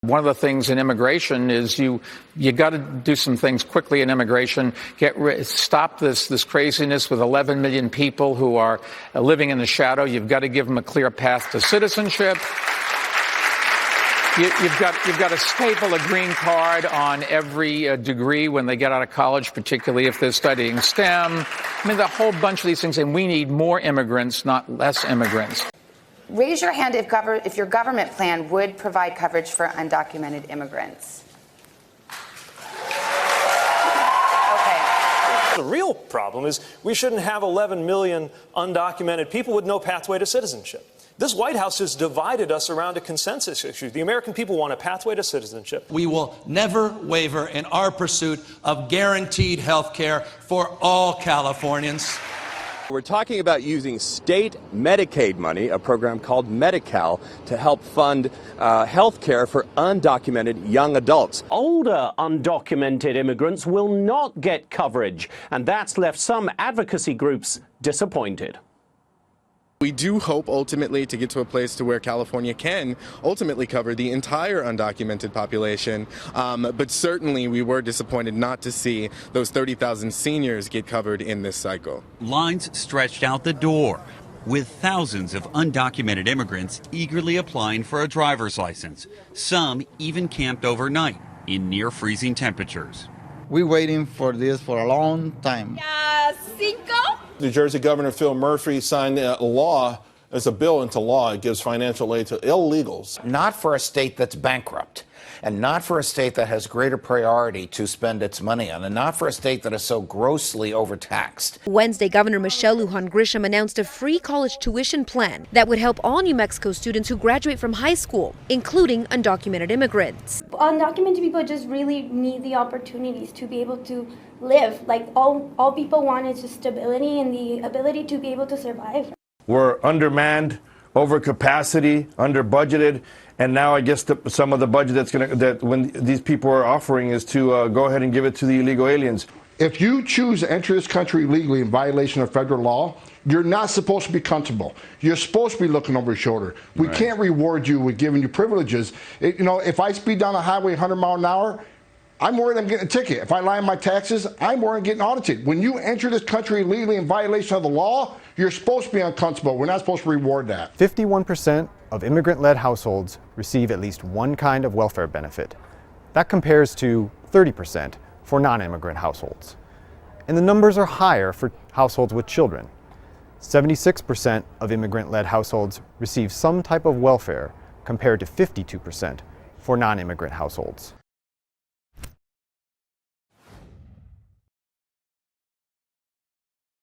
One of the things in immigration is you got to do some things quickly in immigration. Stop this craziness with 11 million people who are living in the shadow. You've got to give them a clear path to citizenship. You've got to staple a green card on every degree when they get out of college, particularly if they're studying STEM. I mean, the whole bunch of these things, and we need more immigrants, not less immigrants. Raise your hand if your government plan would provide coverage for undocumented immigrants. Okay. The real problem is we shouldn't have 11 million undocumented people with no pathway to citizenship. This White House has divided us around a consensus issue. The American people want a pathway to citizenship. We will never waver in our pursuit of guaranteed health care for all Californians. We're talking about using state Medicaid money, a program called Medi-Cal, to help fund health care for undocumented young adults. Older undocumented immigrants will not get coverage, and that's left some advocacy groups disappointed. We do hope ultimately to get to a place to where California can ultimately cover the entire undocumented population, but certainly we were disappointed not to see those 30,000 seniors get covered in this cycle. Lines stretched out the door, with thousands of undocumented immigrants eagerly applying for a driver's license. Some even camped overnight in near freezing temperatures. We're waiting for this for a long time. New Jersey Governor Phil Murphy signed a law as a bill into law. It gives financial aid to illegals. Not for a state that's bankrupt, and not for a state that has greater priority to spend its money on, and not for a state that is so grossly overtaxed. Wednesday, Governor Michelle Lujan Grisham announced a free college tuition plan that would help all New Mexico students who graduate from high school, including undocumented immigrants. Undocumented people just really need the opportunities to be able to live. Like all people want is just stability and the ability to be able to survive. We're undermanned, over capacity, under budgeted, and now I guess some of the budget that when these people are offering is to go ahead and give it to the illegal aliens. If you choose to enter this country illegally in violation of federal law, you're not supposed to be comfortable. You're supposed to be looking over your shoulder. We can't reward you with giving you privileges. If I speed down the highway 100 miles an hour, I'm worried I'm getting a ticket. If I lie on my taxes, I'm worried I'm getting audited. When you enter this country illegally in violation of the law, you're supposed to be uncomfortable. We're not supposed to reward that. 51% of immigrant-led households receive at least one kind of welfare benefit. That compares to 30% for non-immigrant households. And the numbers are higher for households with children. 76% of immigrant-led households receive some type of welfare compared to 52% for non-immigrant households.